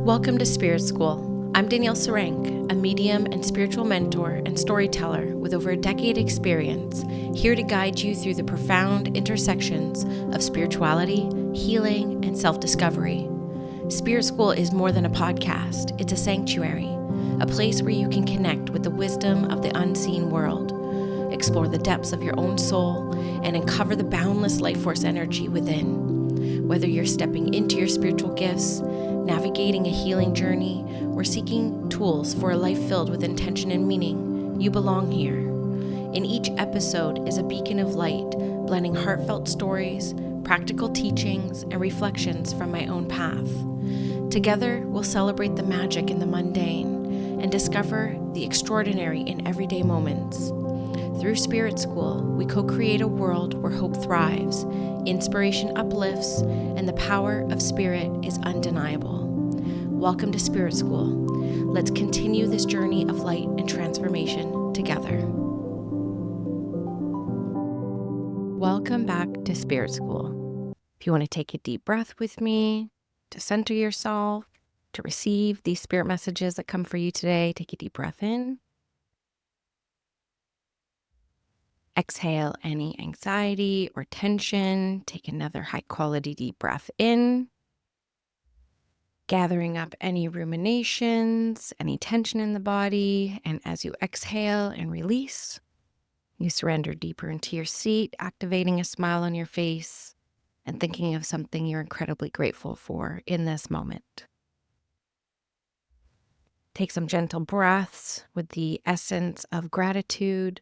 Welcome to Spirit School. I'm Danielle Sarank, a medium and spiritual mentor and storyteller with over a decade experience, here to guide you through the profound intersections of spirituality, healing, and self-discovery. Spirit School is more than a podcast. It's a sanctuary, a place where you can connect with the wisdom of the unseen world, explore the depths of your own soul, and uncover the boundless life force energy within. Whether you're stepping into your spiritual gifts, navigating a healing journey, or seeking tools for a life filled with intention and meaning, you belong here. In each episode is a beacon of light, blending heartfelt stories, practical teachings, and reflections from my own path. Together, we'll celebrate the magic in the mundane and discover the extraordinary in everyday moments. Through Spirit School, we co-create a world where hope thrives, inspiration uplifts, and the power of spirit is undeniable. Welcome to Spirit School. Let's continue this journey of light and transformation together. Welcome back to Spirit School. If you want to take a deep breath with me, to center yourself, to receive these spirit messages that come for you today, take a deep breath in. Exhale any anxiety or tension. Take another high quality deep breath in. Gathering up any ruminations, any tension in the body. And as you exhale and release, you surrender deeper into your seat, activating a smile on your face and thinking of something you're incredibly grateful for in this moment. Take some gentle breaths with the essence of gratitude.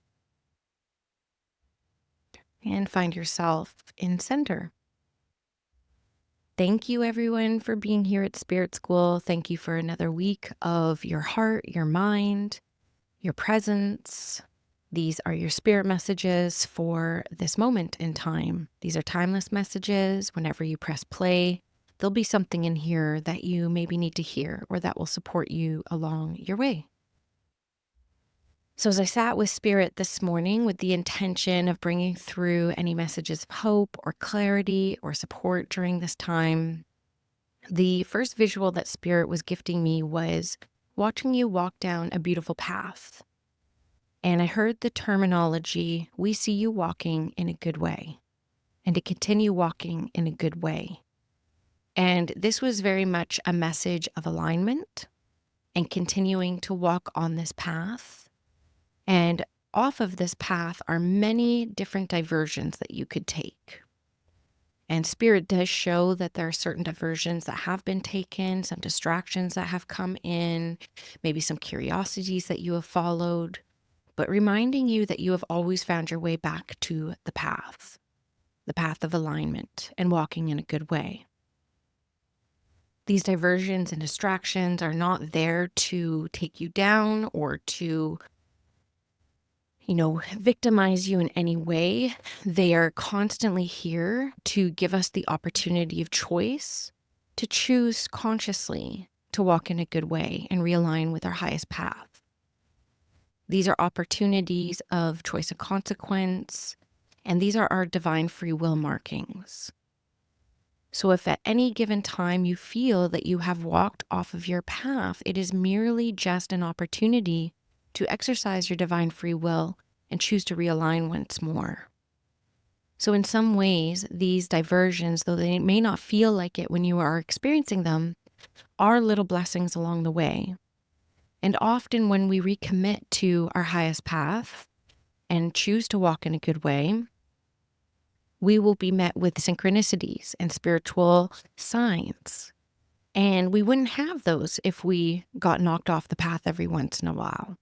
And find yourself in center. Thank you, everyone, for being here at Spirit School. Thank you for another week of your heart, your mind, your presence. These are your spirit messages for this moment in time. These are timeless messages. Whenever you press play, there'll be something in here that you maybe need to hear or that will support you along your way. So as I sat with Spirit this morning with the intention of bringing through any messages of hope or clarity or support during this time, the first visual that Spirit was gifting me was watching you walk down a beautiful path. And I heard the terminology, we see you walking in a good way, and to continue walking in a good way. And this was very much a message of alignment and continuing to walk on this path. And off of this path are many different diversions that you could take. And Spirit does show that there are certain diversions that have been taken, some distractions that have come in, maybe some curiosities that you have followed, but reminding you that you have always found your way back to the path of alignment and walking in a good way. These diversions and distractions are not there to take you down or to victimize you in any way. They are constantly here to give us the opportunity of choice, to choose consciously to walk in a good way and realign with our highest path. These are opportunities of choice and consequence, and these are our divine free will markings. So if at any given time you feel that you have walked off of your path, it is merely just an opportunity to exercise your divine free will and choose to realign once more. So in some ways, these diversions, though they may not feel like it when you are experiencing them, are little blessings along the way. And often when we recommit to our highest path and choose to walk in a good way, we will be met with synchronicities and spiritual signs. And we wouldn't have those if we got knocked off the path every once in a while.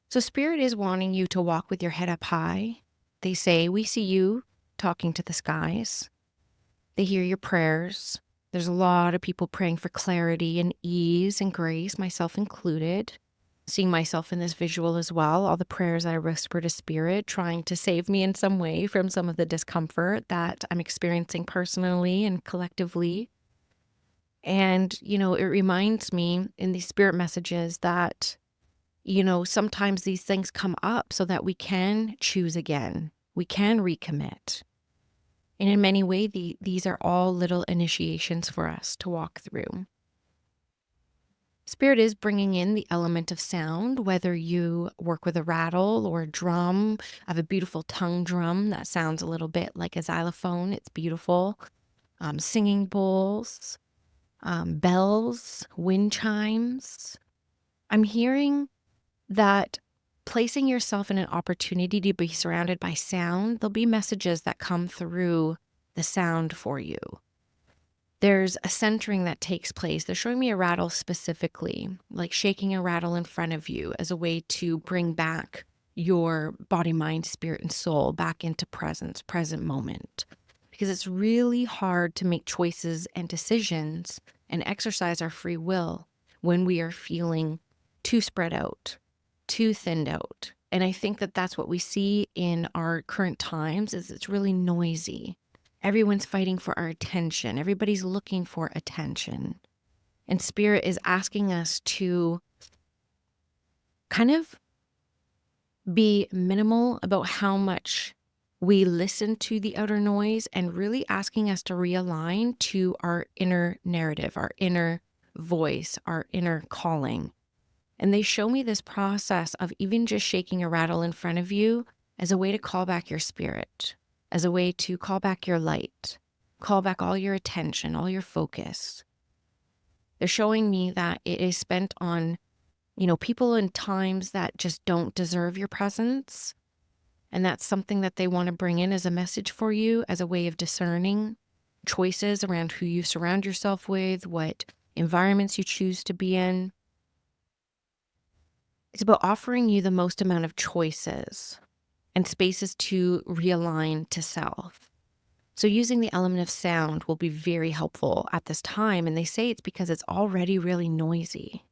So Spirit is wanting you to walk with your head up high. They say, we see you talking to the skies. They hear your prayers. There's a lot of people praying for clarity and ease and grace, myself included. Seeing myself in this visual as well, all the prayers I whisper to Spirit, trying to save me in some way from some of the discomfort that I'm experiencing personally and collectively. And, it reminds me in these spirit messages that sometimes these things come up so that we can choose again. We can recommit. And in many ways, these are all little initiations for us to walk through. Spirit is bringing in the element of sound, whether you work with a rattle or a drum. I have a beautiful tongue drum that sounds a little bit like a xylophone. It's beautiful. Singing bowls, bells, wind chimes. I'm hearing that placing yourself in an opportunity to be surrounded by sound, there'll be messages that come through the sound for you. There's a centering that takes place. They're showing me a rattle specifically, like shaking a rattle in front of you as a way to bring back your body, mind, spirit, and soul back into presence, present moment. Because it's really hard to make choices and decisions and exercise our free will when we are feeling too spread out, too thinned out. And I think that that's what we see in our current times is it's really noisy. Everyone's fighting for our attention. Everybody's looking for attention. And Spirit is asking us to kind of be minimal about how much we listen to the outer noise and really asking us to realign to our inner narrative, our inner voice, our inner calling. And they show me this process of even just shaking a rattle in front of you as a way to call back your spirit, as a way to call back your light, call back all your attention, all your focus. They're showing me that it is spent on, people in times that just don't deserve your presence. And that's something that they want to bring in as a message for you, as a way of discerning choices around who you surround yourself with, what environments you choose to be in. It's about offering you the most amount of choices and spaces to realign to self. So using the element of sound will be very helpful at this time. And they say it's because it's already really noisy.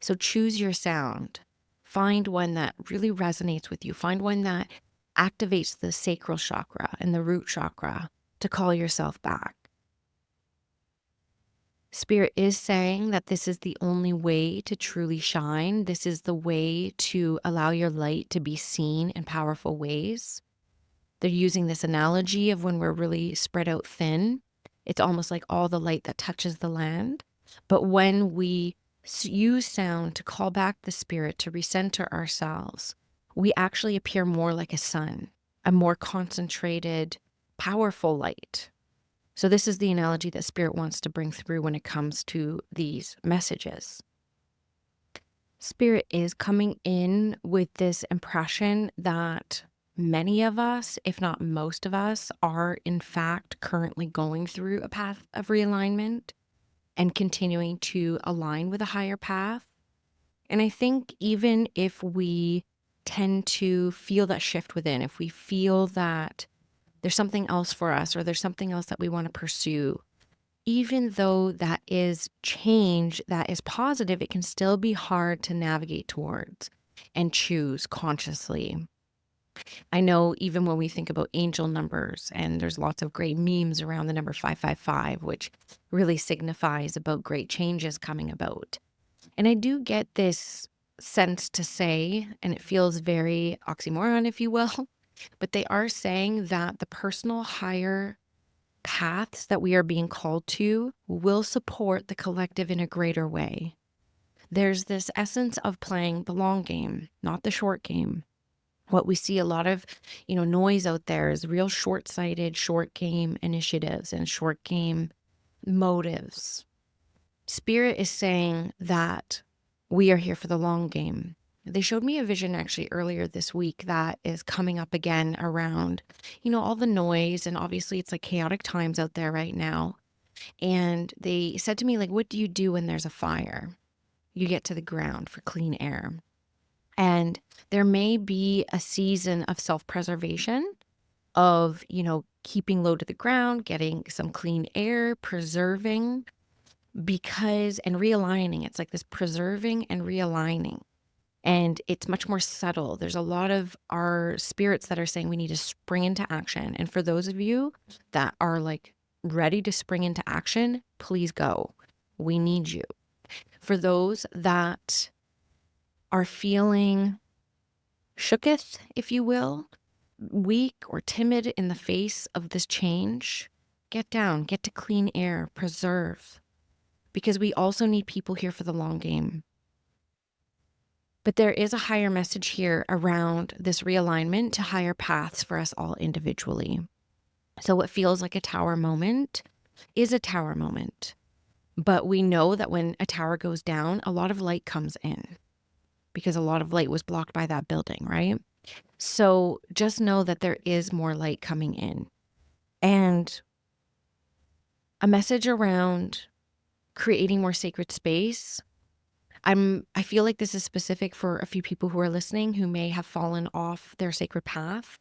So choose your sound. Find one that really resonates with you. Find one that activates the sacral chakra and the root chakra to call yourself back. Spirit is saying that this is the only way to truly shine. This is the way to allow your light to be seen in powerful ways. They're using this analogy of when we're really spread out thin. It's almost like all the light that touches the land. But when we use sound to call back the spirit, to recenter ourselves, we actually appear more like a sun, a more concentrated, powerful light. So this is the analogy that Spirit wants to bring through when it comes to these messages. Spirit is coming in with this impression that many of us, if not most of us, are in fact currently going through a path of realignment and continuing to align with a higher path. And I think even if we tend to feel that shift within, if we feel that there's something else for us or there's something else that we want to pursue, even though that is change that is positive, it can still be hard to navigate towards and choose consciously. I know even when we think about angel numbers, and there's lots of great memes around the number 555, which really signifies about great changes coming about. And I do get this sense to say, and it feels very oxymoron, if you will, but they are saying that the personal higher paths that we are being called to will support the collective in a greater way. There's this essence of playing the long game, not the short game. What we see a lot of, noise out there is real short-sighted, short game initiatives and short game motives. Spirit is saying that we are here for the long game. They showed me a vision actually earlier this week that is coming up again around, all the noise. And obviously it's like chaotic times out there right now. And they said to me, like, what do you do when there's a fire? You get to the ground for clean air. And there may be a season of self-preservation of, keeping low to the ground, getting some clean air, preserving and realigning. It's like this preserving and realigning. And it's much more subtle. There's a lot of our spirits that are saying we need to spring into action. And for those of you that are like ready to spring into action, please go. We need you. For those that are feeling shooketh, if you will, weak or timid in the face of this change, get down, get to clean air, preserve. because we also need people here for the long game. But there is a higher message here around this realignment to higher paths for us all individually. So what feels like a tower moment is a tower moment. But we know that when a tower goes down, a lot of light comes in because a lot of light was blocked by that building, right? So just know that there is more light coming in. And a message around creating more sacred space. I feel like this is specific for a few people who are listening who may have fallen off their sacred path,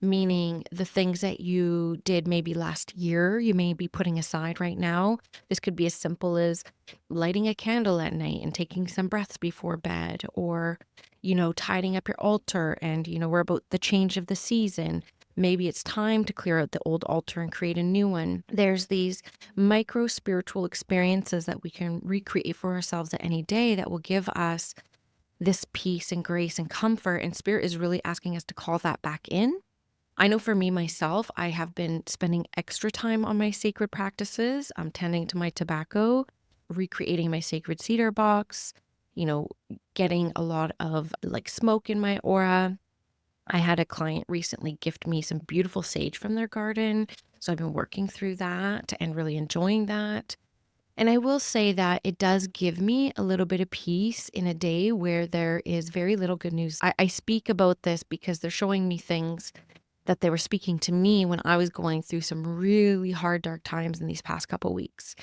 meaning the things that you did maybe last year, you may be putting aside right now. This could be as simple as lighting a candle at night and taking some breaths before bed, or, tidying up your altar. And, we're about the change of the season. Maybe it's time to clear out the old altar and create a new one. There's these micro spiritual experiences that we can recreate for ourselves at any day that will give us this peace and grace and comfort. And Spirit is really asking us to call that back in. I know for me, myself, I have been spending extra time on my sacred practices. I'm tending to my tobacco, recreating my sacred cedar box, getting a lot of like smoke in my aura. I had a client recently gift me some beautiful sage from their garden. So I've been working through that and really enjoying that. And I will say that it does give me a little bit of peace in a day where there is very little good news. I speak about this because they're showing me things that they were speaking to me when I was going through some really hard, dark times in these past couple weeks.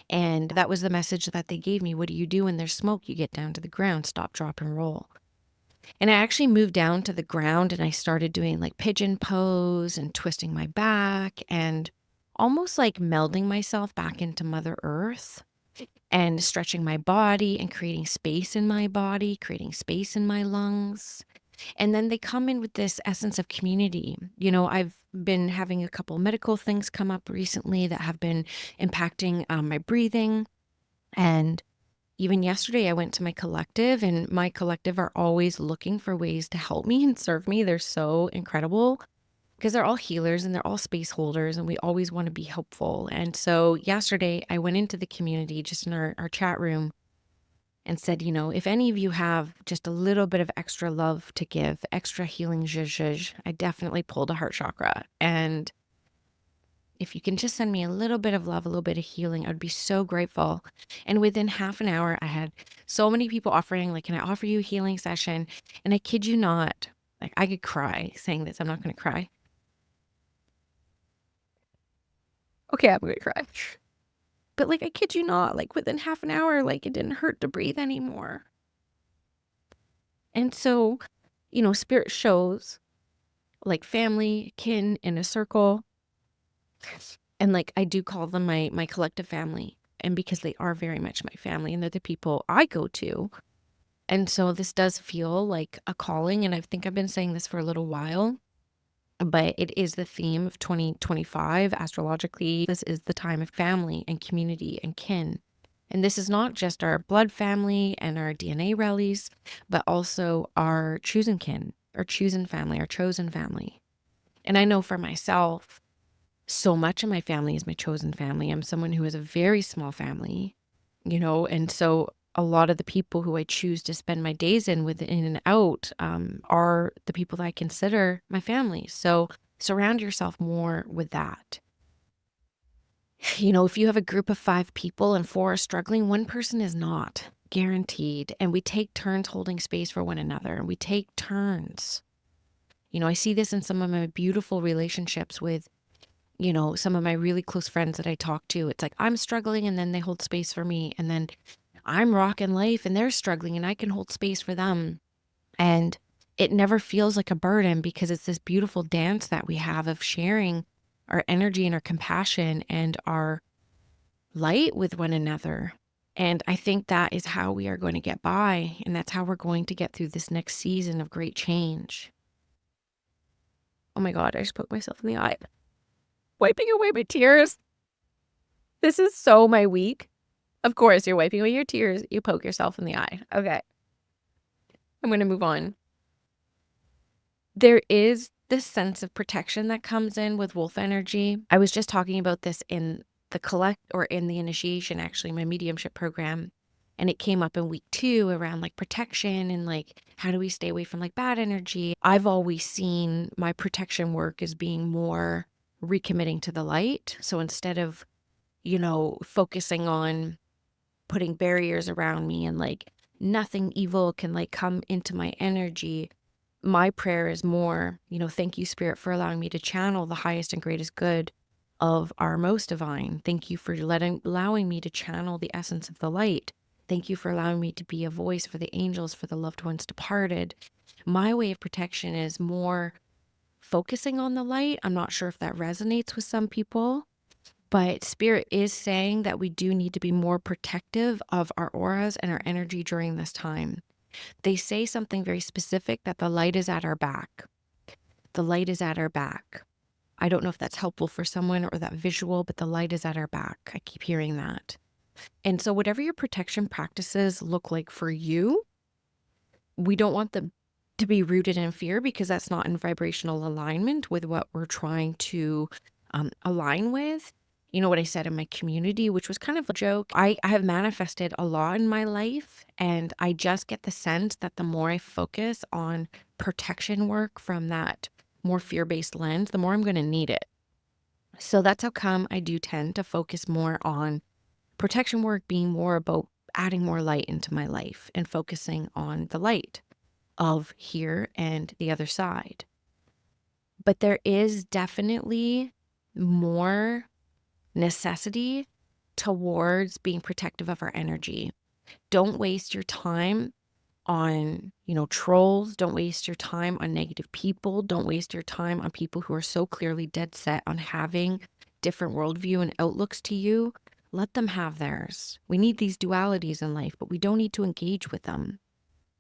And that was the message that they gave me. What do you do when there's smoke? You get down to the ground, stop, drop, and roll. And I actually moved down to the ground and I started doing like pigeon pose and twisting my back and almost like melding myself back into Mother Earth and stretching my body and creating space in my body, creating space in my lungs. And then they come in with this essence of community. I've been having a couple medical things come up recently that have been impacting my breathing. And even yesterday, I went to my collective, and my collective are always looking for ways to help me and serve me. They're so incredible because they're all healers and they're all space holders, and we always want to be helpful. And so yesterday, I went into the community just in our chat room and said, if any of you have just a little bit of extra love to give, extra healing zhuzh, I definitely pulled a heart chakra. And if you can just send me a little bit of love, a little bit of healing, I would be so grateful. And within half an hour, I had so many people offering, like, can I offer you a healing session? And I kid you not, like, I could cry saying this. I'm not going to cry. Okay, I'm going to cry. But like, I kid you not, like within half an hour, like it didn't hurt to breathe anymore. And so, Spirit shows like family, kin in a circle. And like, I do call them my collective family. And because they are very much my family and they're the people I go to. And so this does feel like a calling. And I think I've been saying this for a little while, but it is the theme of 2025 astrologically. This is the time of family and community and kin. And this is not just our blood family and our DNA rallies, but also our chosen kin, our chosen family, our chosen family. And I know for myself, so much of my family is my chosen family. I'm someone who has a very small family, and so a lot of the people who I choose to spend my days in and out are the people that I consider my family. So surround yourself more with that. If you have a group of 5 people and 4 are struggling, one person is not guaranteed. And we take turns holding space for one another. And we take turns. I see this in some of my beautiful relationships with, some of my really close friends that I talk to. It's like I'm struggling and then they hold space for me. And then I'm rocking life and they're struggling and I can hold space for them. And it never feels like a burden because it's this beautiful dance that we have of sharing our energy and our compassion and our light with one another. And I think that is how we are going to get by. And that's how we're going to get through this next season of great change. Oh my God, I just poked myself in the eye. Wiping away my tears. This is so my week. Of course, you're wiping away your tears. You poke yourself in the eye. Okay. I'm going to move on. There is this sense of protection that comes in with wolf energy. I was just talking about this in the collect or in the initiation, actually, my mediumship program. And it came up in week 2 around like protection and like how do we stay away from like bad energy. I've always seen my protection work as being more recommitting to the light. So instead of, focusing on putting barriers around me and like nothing evil can like come into my energy, my prayer is more, thank you, Spirit, for allowing me to channel the highest and greatest good of our most divine. Thank you for allowing me to channel the essence of the light. Thank you for allowing me to be a voice for the angels, for the loved ones departed. My way of protection is more focusing on the light. I'm not sure if that resonates with some people, but Spirit is saying that we do need to be more protective of our auras and our energy during this time. They say something very specific, that the light is at our back. The light is at our back. I don't know if that's helpful for someone or that visual, but the light is at our back. I keep hearing that. And so whatever your protection practices look like for you, we don't want them to be rooted in fear, because that's not in vibrational alignment with what we're trying to align with. You know what I said in my community, which was kind of a joke. I have manifested a lot in my life, and I just get the sense that the more I focus on protection work from that more fear-based lens, the more I'm going to need it. So that's how come I do tend to focus more on protection work being more about adding more light into my life and focusing on the light of here and the other side. But there is definitely more necessity towards being protective of our energy. Don't waste your time on, trolls. Don't waste your time on negative people. Don't waste your time on people who are so clearly dead set on having different worldview and outlooks to you. Let them have theirs. We need these dualities in life, but we don't need to engage with them.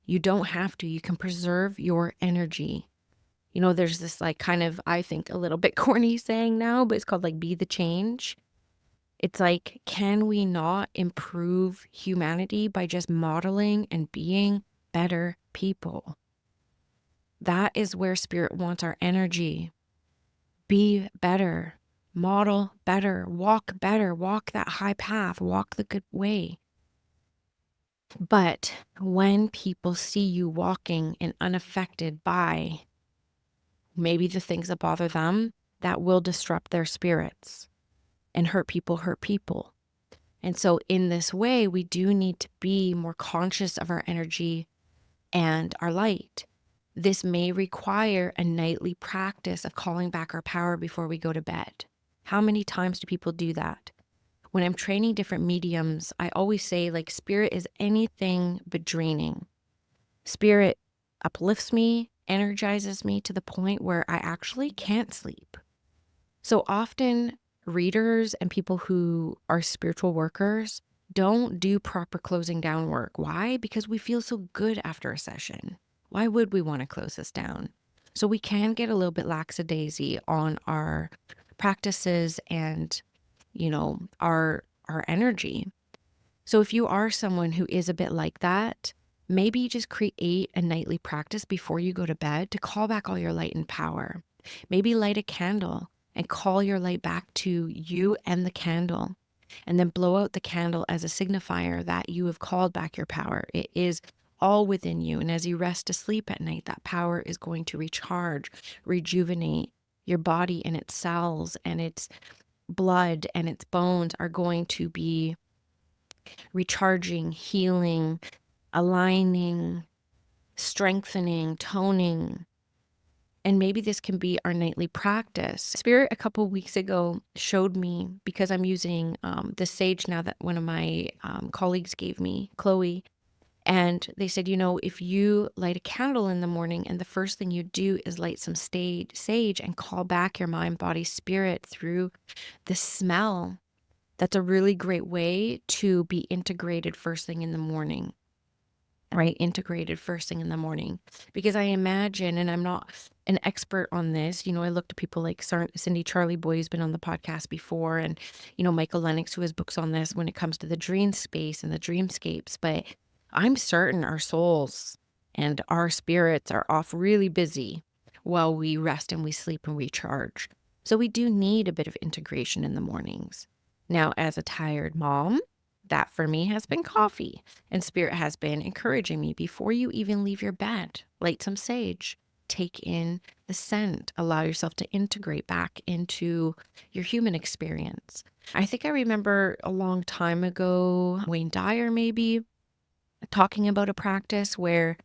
You don't have to. You can preserve your energy. There's this like kind of, I think, a little bit corny saying now, but it's called like be the change. It's like, can we not improve humanity by just modeling and being better people? That is where Spirit wants our energy. Be better, model better, walk that high path, walk the good way. But when people see you walking and unaffected by maybe the things that bother them, that will disrupt their spirits, and hurt people. And so in this way, we do need to be more conscious of our energy and our light. This may require a nightly practice of calling back our power before we go to bed. How many times do people do that? When I'm training different mediums, I always say, like, Spirit is anything but draining. Spirit uplifts me, energizes me to the point where I actually can't sleep. So often readers and people who are spiritual workers don't do proper closing down work. Why? Because we feel so good after a session. Why would we want to close this down? So we can get a little bit lackadaisy on our practices and, our energy. So if you are someone who is a bit like that, maybe just create a nightly practice before you go to bed to call back all your light and power. Maybe light a candle and call your light back to you and the candle, and then blow out the candle as a signifier that you have called back your power. It is all within you. And as you rest to sleep at night, that power is going to recharge, rejuvenate your body, and its cells and its blood and its bones are going to be recharging, healing, aligning, strengthening, toning. And maybe this can be our nightly practice. Spirit a couple weeks ago showed me, because I'm using the sage now that one of my colleagues gave me, Chloe. And they said, if you light a candle in the morning and the first thing you do is light some sage and call back your mind, body, spirit through the smell, that's a really great way to be integrated first thing in the morning. Right? Integrated first thing in the morning. Because I imagine, and I'm not an expert on this, I look to people like Cindy Charlie Boy, who's been on the podcast before, and, Michael Lennox, who has books on this when it comes to the dream space and the dreamscapes. But I'm certain our souls and our spirits are off really busy while we rest and we sleep and recharge. So we do need a bit of integration in the mornings. Now, as a tired mom, that for me has been coffee, and Spirit has been encouraging me before you even leave your bed, light some sage, take in the scent, allow yourself to integrate back into your human experience. I think I remember a long time ago, Wayne Dyer maybe talking about a practice where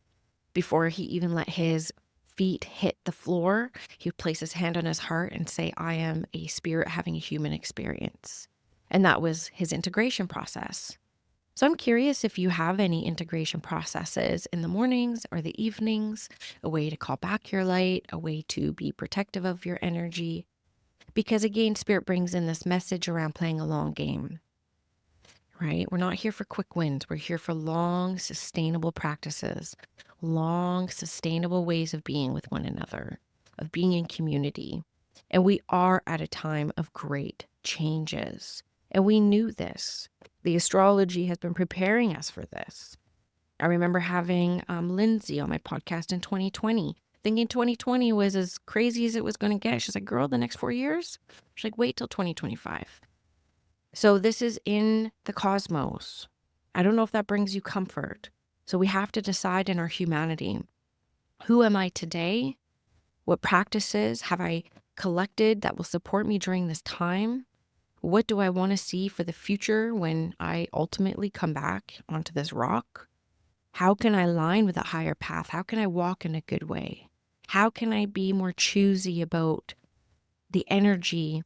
before he even let his feet hit the floor, he would place his hand on his heart and say, I am a spirit having a human experience. And that was his integration process. So I'm curious if you have any integration processes in the mornings or the evenings, a way to call back your light, a way to be protective of your energy. Because again, Spirit brings in this message around playing a long game, right? We're not here for quick wins. We're here for long, sustainable practices, long, sustainable ways of being with one another, of being in community. And we are at a time of great changes. And we knew this. The astrology has been preparing us for this. I remember having Lindsay on my podcast in 2020, thinking 2020 was as crazy as it was going to get. She's like, girl, the next 4 years? She's like, wait till 2025. So this is in the cosmos. I don't know if that brings you comfort. So we have to decide in our humanity, who am I today? What practices have I collected that will support me during this time? What do I want to see for the future when I ultimately come back onto this rock? How can I align with a higher path? How can I walk in a good way? How can I be more choosy about the energy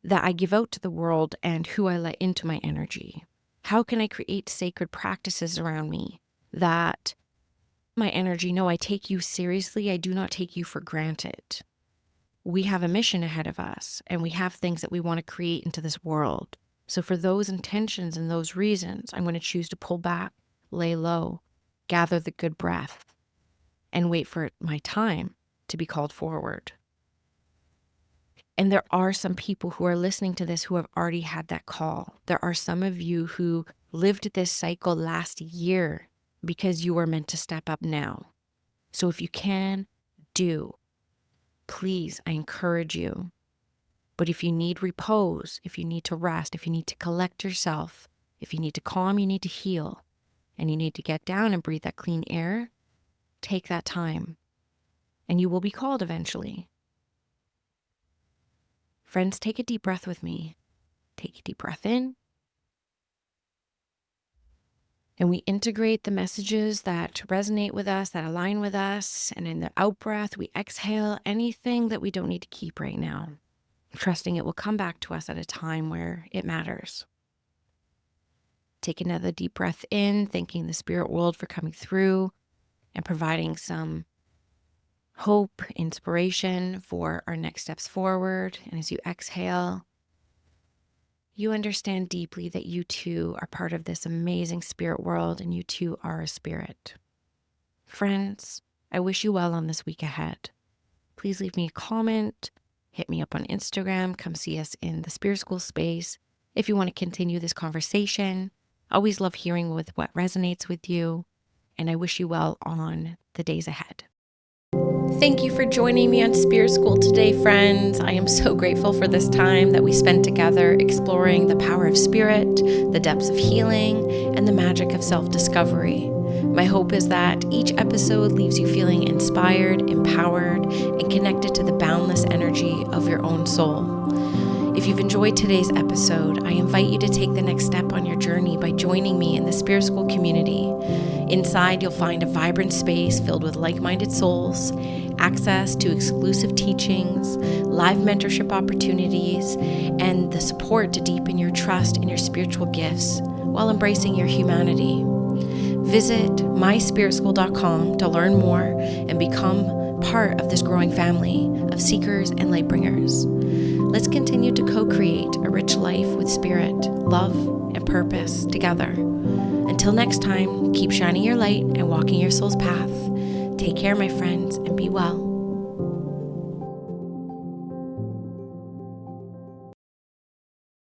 that I give out to the world and who I let into my energy? How can I create sacred practices around me that my energy, no, I take you seriously. I do not take you for granted. We have a mission ahead of us and we have things that we want to create into this world. So for those intentions and those reasons, I'm going to choose to pull back, lay low, gather the good breath, and wait for my time to be called forward. And there are some people who are listening to this who have already had that call. There are some of you who lived this cycle last year because you were meant to step up now. So if you can, do. Please, I encourage you. But if you need repose, if you need to rest, if you need to collect yourself, if you need to calm, you need to heal, and you need to get down and breathe that clean air, take that time, and you will be called eventually. Friends, take a deep breath with me. Take a deep breath in. And we integrate the messages that resonate with us, that align with us. And in the out breath, we exhale anything that we don't need to keep right now, trusting it will come back to us at a time where it matters. Take another deep breath in, thanking the spirit world for coming through and providing some hope, inspiration for our next steps forward. And as you exhale, you understand deeply that you too are part of this amazing spirit world and you too are a spirit. Friends, I wish you well on this week ahead. Please leave me a comment, hit me up on Instagram, come see us in the Spirit School space. If you want to continue this conversation, I always love hearing with what resonates with you, and I wish you well on the days ahead. Thank you for joining me on Spirit School today, friends. I am so grateful for this time that we spent together exploring the power of spirit, the depths of healing, and the magic of self-discovery. My hope is that each episode leaves you feeling inspired, empowered, and connected to the boundless energy of your own soul. If you've enjoyed today's episode, I invite you to take the next step on your journey by joining me in the Spirit School community. Inside, you'll find a vibrant space filled with like-minded souls, access to exclusive teachings, live mentorship opportunities, and the support to deepen your trust in your spiritual gifts while embracing your humanity. Visit myspiritschool.com to learn more and become part of this growing family of seekers and light bringers. Let's continue to co-create a rich life with spirit, love, and purpose together. Until next time, keep shining your light and walking your soul's path. Take care, my friends, and be well.